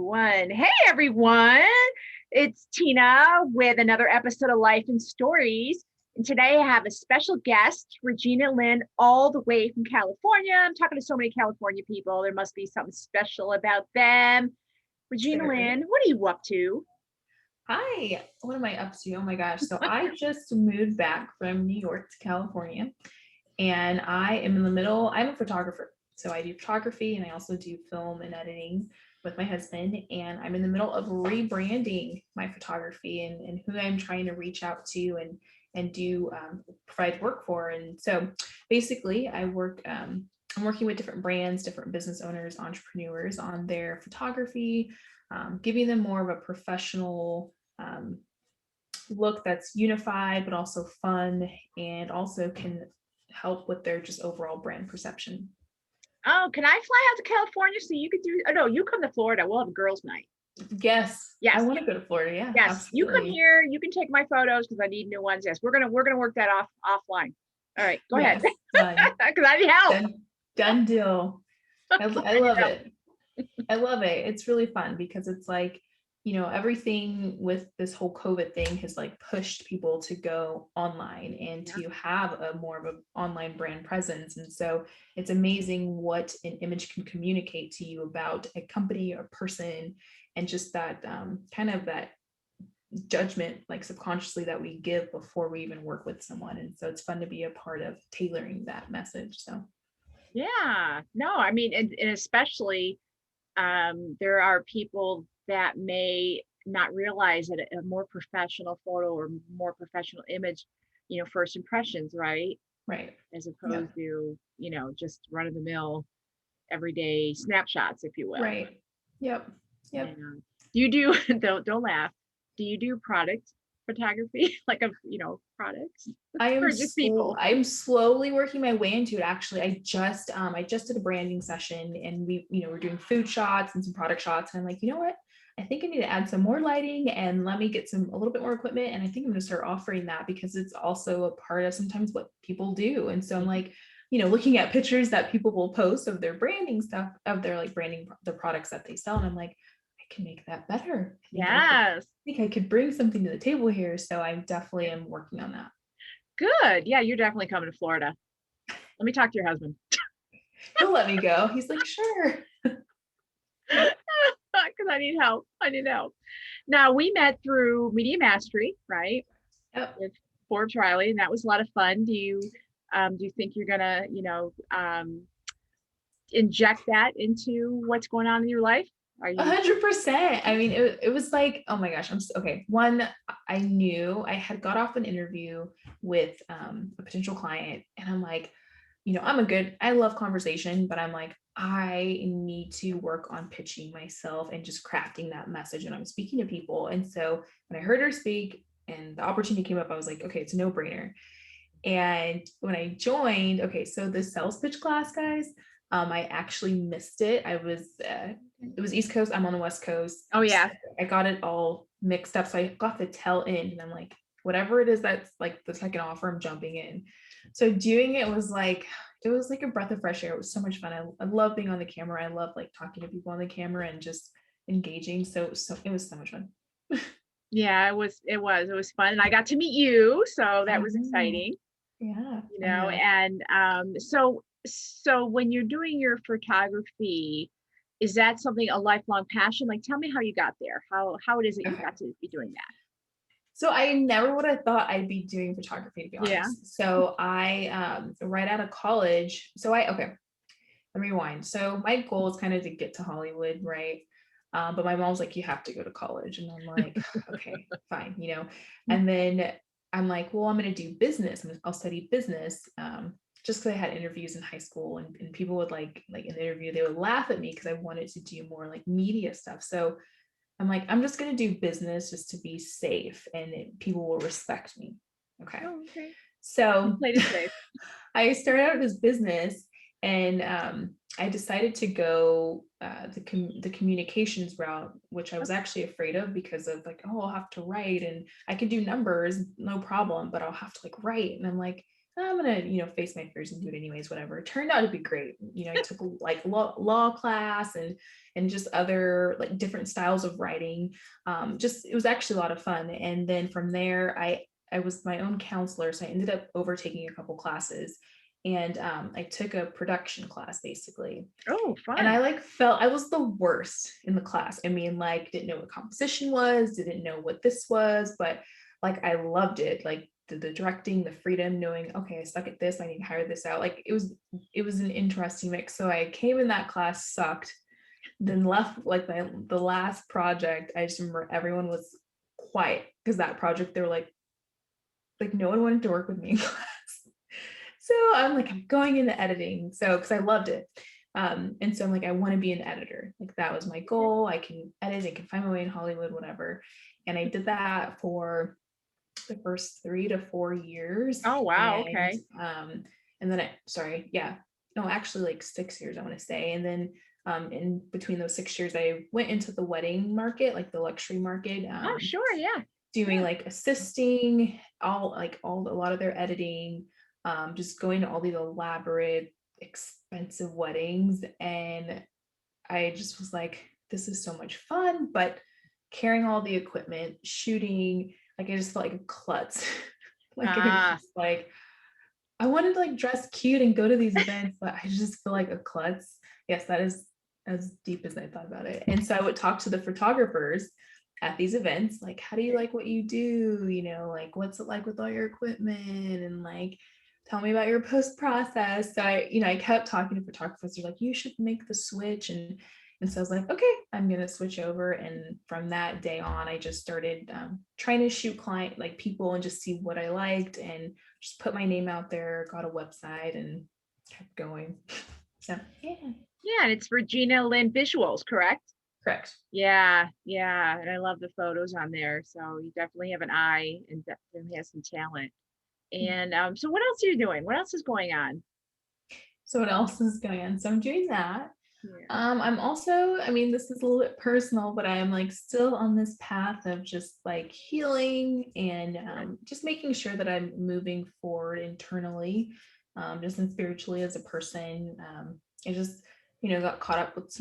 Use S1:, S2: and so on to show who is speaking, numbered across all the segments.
S1: one. Hey, everyone. It's Tina with another episode of Life and Stories. And today I have a special guest, Regina Lynn, all the way from California. I'm talking to so many California people. There must be something special about them. Regina
S2: There
S1: Lynn,
S2: is.
S1: what are you up to?
S2: Hi, what am I up to? Oh my gosh. So I just moved back from New York to California and I am in the middle. I'm a photographer. So I do photography and I also do film and editing with my husband. And I'm in the middle of rebranding my photography and who I'm trying to reach out to and do provide work for. And so basically I'm working with different brands, different business owners, entrepreneurs on their photography, giving them more of a professional look that's unified, but also fun, and also can help with their just overall brand perception.
S1: Oh, can I fly out to California so you could do? Oh, no, you come to Florida. We'll have a girls' night.
S2: Yes, I
S1: Yes,
S2: want to go to Florida. Yeah,
S1: yes. You come
S2: absolutely.
S1: here. You can take my photos because I need new ones. Yes, we're gonna work that offline. All right, go ahead.
S2: Yes, done.
S1: Because I need help.
S2: Done deal. I
S1: I need
S2: love
S1: help.
S2: it. I love it. It's really fun because it's like, everything with this whole COVID thing has like pushed people to go online and
S1: Yeah.
S2: to have a more of an online brand presence. And so it's amazing what an image can communicate to you about a company or person, and just that kind of that judgment, like subconsciously, that we give before we even work with someone. And so it's fun to be a part of tailoring that message. So
S1: Yeah. No, I mean, and especially there are people that may not realize that a more professional photo or more professional image, first impressions, right?
S2: right.
S1: As opposed
S2: Yep.
S1: to, just run of the mill everyday snapshots, if you will.
S2: Right. Yep.
S1: Yeah.
S2: Yep.
S1: Do you do, don't laugh. Do you do product photography, like of, products or just people?
S2: I'm slowly working my way into it. Actually, I just did a branding session and we're doing food shots and some product shots. And I'm like, you know what? I think I need to add some more lighting and let me get a little bit more equipment. And I think I'm gonna start offering that because it's also a part of sometimes what people do. And so I'm like, looking at pictures that people will post of their branding stuff, of their like branding the products that they sell. And I'm like, I can make that better.
S1: Yes.
S2: I think I could bring something to the table here. So I definitely am working on that.
S1: Good. Yeah, you're definitely coming to Florida. Let me talk to your husband.
S2: He'll let me go. He's like, sure.
S1: Because I need help. I need help. Now we met through Media Mastery, right?
S2: Yep.
S1: With Forbes Riley, and that was a lot of fun. Do you think you're gonna, inject that into what's going on in your life? Are you?
S2: 100%. I mean, it was like, oh my gosh, okay. One, I knew I had got off an interview with a potential client, and I'm like, I love conversation, but I'm like, I need to work on pitching myself and just crafting that message when I'm speaking to people. And so when I heard her speak and the opportunity came up, I was like, okay, it's a no-brainer. And when I joined, okay, so the sales pitch class, guys, I actually missed it. It was East Coast. I'm on the West Coast.
S1: Oh yeah.
S2: I got it all mixed up. So I got the tail end, and I'm like, whatever it is that's like the second offer, I'm jumping in. So doing it was like a breath of fresh air. It was so much fun. I love being on the camera. I love like talking to people on the camera and just engaging. So it was so much fun.
S1: Yeah, it was fun. And I got to meet you, so that
S2: I
S1: was
S2: know.
S1: exciting,
S2: Yeah, I know.
S1: and so when you're doing your photography, is that something a lifelong passion? Like tell me how you got there, how it is that you
S2: Okay.
S1: got to be doing that.
S2: So I never would have thought I'd be doing photography, to be
S1: Yeah.
S2: honest. So I right out of college. Okay, let me rewind. So my goal is kind of to get to Hollywood, right? But my mom's like, you have to go to college. And I'm like, okay, fine. And then I'm like, well, I'm gonna do business. I'll study business. Just because I had interviews in high school, and people would like in the interview, they would laugh at me because I wanted to do more like media stuff. So I'm like, I'm just going to do business just to be safe, and people will respect me. Okay.
S1: Oh, okay. You
S2: So
S1: played it safe.
S2: I started out this business, and I decided to go the communications route, which I was actually afraid of because of like, oh, I'll have to write, and I can do numbers, no problem, but I'll have to like write. And I'm like, I'm gonna, face my fears and do it anyways, whatever. It turned out to be great. I took like law class and just other like different styles of writing. Just it was actually a lot of fun. And then from there, I was my own counselor, so I ended up overtaking a couple classes, and I took a production class basically.
S1: Oh,
S2: And I
S1: fun.
S2: like felt I was the worst in the class. I mean, like didn't know what composition was, didn't know what this was, but like I loved it. Like the directing, the freedom, knowing, okay, I suck at this, I need to hire this out. Like it was an interesting mix. So I came in that class, sucked, then left like the last project. I just remember everyone was quiet because that project they were like no one wanted to work with me in class. So I'm like, I'm going into editing. So because I loved it. And so I'm like, I want to be an editor. Like that was my goal. I can edit, I can find my way in Hollywood, whatever. And I did that for the first 3 to 4 years.
S1: Oh, wow.
S2: And
S1: Okay.
S2: and then no, actually like 6 years, I want to say. And then in between those 6 years, I went into the wedding market, like the luxury market,
S1: Oh, sure. Yeah.
S2: doing like assisting a lot of their editing, just going to all these elaborate, expensive weddings. And I just was like, this is so much fun, but carrying all the equipment, shooting, like I just felt like a klutz. Like I was
S1: Ah,
S2: just like, I wanted to like dress cute and go to these events, but I just feel like a klutz. Yes, that is as deep as I thought about it. And so I would talk to the photographers at these events, like, how do you like what you do? Like, what's it like with all your equipment? And like, tell me about your post process. So I kept talking to photographers. They're like, you should make the switch. And so I was like, okay, I'm going to switch over. And from that day on, I just started trying to shoot client, like people, and just see what I liked and just put my name out there, got a website and kept going. So yeah,
S1: yeah. And it's Regina Lynn Visuals, correct?
S2: correct.
S1: Yeah. Yeah. And I love the photos on there. So you definitely have an eye and definitely has some talent. And so what else are you doing? What else is going on?
S2: So what else is going on? So I'm doing that.
S1: Yeah.
S2: I'm also, I mean, this is a little bit personal, but I am like still on this path of just like healing and
S1: Good.
S2: just making sure that I'm moving forward internally, just and spiritually as a person. I just, got caught up with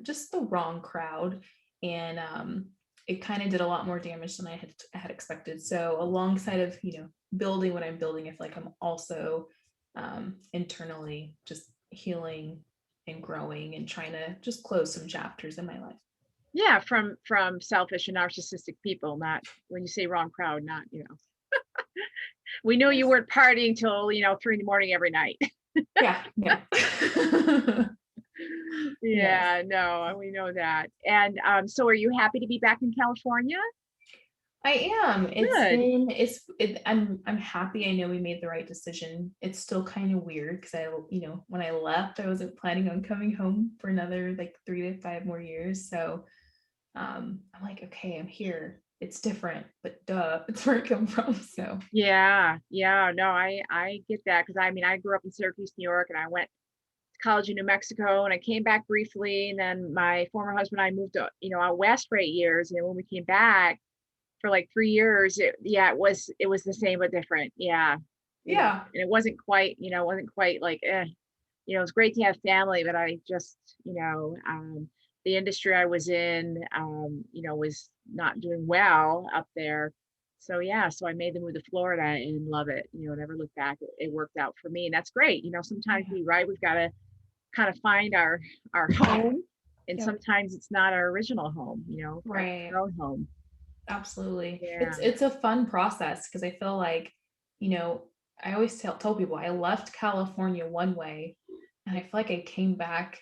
S2: just the wrong crowd. And it kind of did a lot more damage than I had expected. So alongside of, building what I'm building, I feel like I'm also internally just healing and growing and trying to just close some chapters in my life.
S1: Yeah, from selfish and narcissistic people, not when you say wrong crowd, not, we knew you
S2: Yes.
S1: weren't partying till, 3 in the morning every night.
S2: Yeah, yeah. Yes,
S1: Yeah, no, we know that. And so are you happy to be back in California?
S2: I am.
S1: Good.
S2: I'm happy. I know we made the right decision. It's still kind of weird because when I left, I wasn't planning on coming home for another like 3 to 5 more years. So I'm like, okay, I'm here. It's different, but duh, it's where I come from. So
S1: Yeah, yeah, no, I get that because I mean I grew up in Syracuse, New York, and I went to college in New Mexico, and I came back briefly, and then my former husband and I moved to, out west for 8 years, and when we came back for like 3 years, it was the same but different. Yeah,
S2: yeah,
S1: and it wasn't quite like it's great to have family, but I just, the industry I was in, was not doing well up there. So yeah, so I made the move to Florida and love it. Never look back. It worked out for me, and that's great. Sometimes
S2: yeah,
S1: we've got to kind of find our home, and
S2: yep,
S1: sometimes it's not our original home. Find
S2: right.
S1: our own home.
S2: Absolutely.
S1: Yeah.
S2: It's a fun process because I feel like, you know, I always tell people I left California one way and I feel like I came back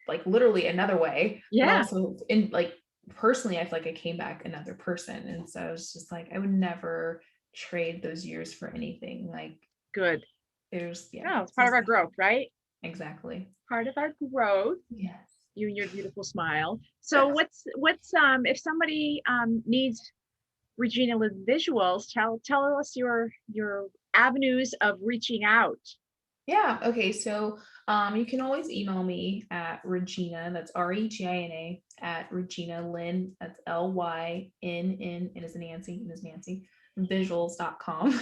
S2: like literally another way, but
S1: Yeah.
S2: also in like personally, I feel like I came back another person. And so I was just like, I would never trade those years for anything. Like
S1: Good.
S2: yeah,
S1: No, it's
S2: so
S1: part of
S2: it's
S1: our growth, right?
S2: exactly.
S1: Part of our growth.
S2: Yes.
S1: You and your beautiful smile. So what's if somebody needs Regina with visuals, tell us your avenues of reaching out.
S2: Yeah. Okay. So you can always email me at Regina, that's Regina, at Regina Lynn, that's Lynn, and as Nancy, reginalynvisuals.com.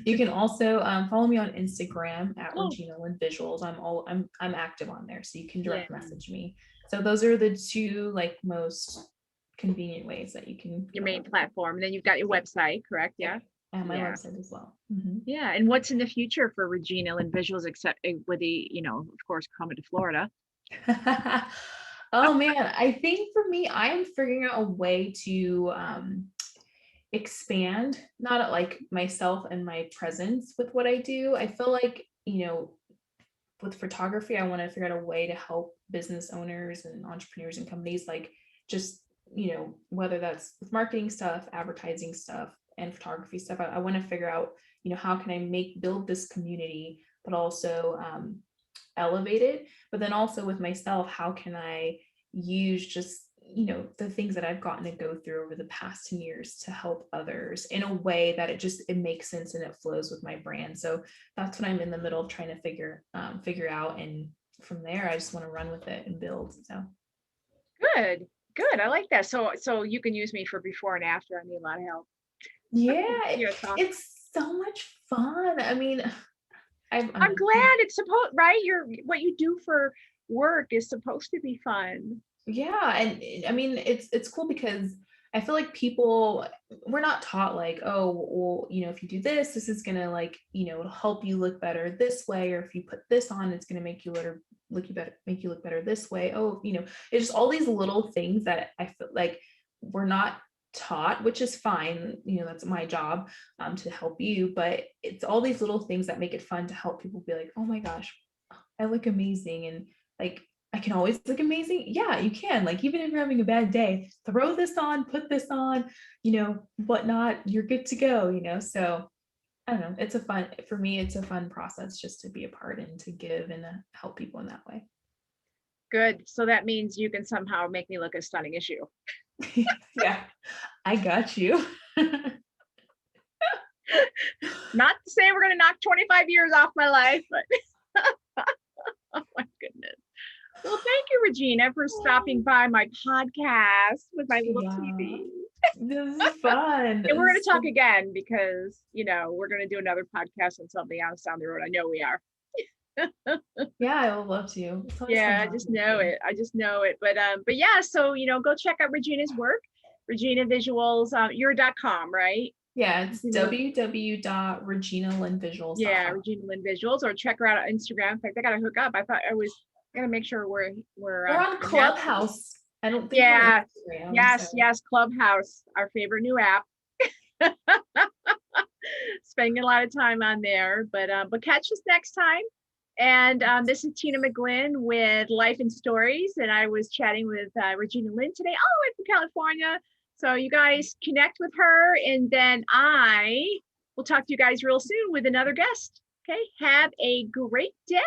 S2: You can also follow me on Instagram at
S1: Oh,
S2: Regina Lynn Visuals. I'm active on there, so you can
S1: yeah.
S2: direct message me. So those are the two like most convenient ways that you can
S1: Your
S2: get a
S1: main
S2: hold of me.
S1: platform. And then you've got your website, correct? Yeah.
S2: And my
S1: Yeah.
S2: website as well. Mhm.
S1: Yeah. And what's in the future for Regina Lynn Visuals, except with the, of course, coming to Florida?
S2: Oh man, I think for me, I am figuring out a way to expand not at like myself and my presence with what I do. I feel like, with photography, I want to figure out a way to help business owners and entrepreneurs and companies like just, whether that's with marketing stuff, advertising stuff, and photography stuff. I want to figure out, how can I build this community, but also elevate it. But then also with myself, how can I use just, the things that I've gotten to go through over the past 10 years to help others in a way that it makes sense and it flows with my brand. So that's what I'm in the middle of trying to figure out. And from there, I just want to run with it and build. So
S1: Good. Good. I like that. So you can use me for before and after. I need a lot of help.
S2: yeah,
S1: Yeah, talk.
S2: it's so much fun. I mean,
S1: I'm glad it's supposed, right? What you do for work is supposed to be fun.
S2: yeah, and I mean it's cool because I feel like we're not taught like, oh well, if you do this, this is gonna like, it'll help you look better this way, or if you put this on, it's gonna make you look better this way. Oh, it's just all these little things that I feel like we're not taught, which is fine. That's my job, to help you, but it's all these little things that make it fun to help people be like, oh my gosh, I look amazing, and like I can always look amazing. Yeah, you can. Like, even if you're having a bad day, throw this on, put this on, whatnot, you're good to go, So I don't know. For me, it's a fun process just to be a part and to give and help people in that way.
S1: Good. So that means you can somehow make me look as stunning as you.
S2: Yeah, I got you.
S1: Not to say we're going to knock 25 years off my life, but oh my goodness. Well, thank you, Regina, for stopping by my podcast with my little
S2: Yeah,
S1: TV.
S2: this is fun.
S1: And we're going to talk again because, we're going to do another podcast on something else down the road. I know we are.
S2: Yeah, I would love to. It's always
S1: Yeah,
S2: fun
S1: I just
S2: talking to
S1: know
S2: you.
S1: it. I just know it. But yeah, so go check out Regina's work, Regina Visuals. You're .com, right?
S2: Yeah, it's
S1: Regina- Yeah,
S2: www.reginalynvisuals.com.
S1: Regina Lynn Visuals, or check her out on Instagram. In fact, I gotta hook up. I thought I was gonna make sure we're
S2: We're on
S1: connected.
S2: Clubhouse. I don't think we're on
S1: Yeah,
S2: Instagram,
S1: yes,
S2: so.
S1: yes, Clubhouse, our favorite new app. Spending a lot of time on there, but catch us next time. And this is Tina McGlynn with Life and Stories, and I was chatting with Regina Lynn today, all the way from California. So you guys connect with her, and then I will talk to you guys real soon with another guest. Okay, have a great day.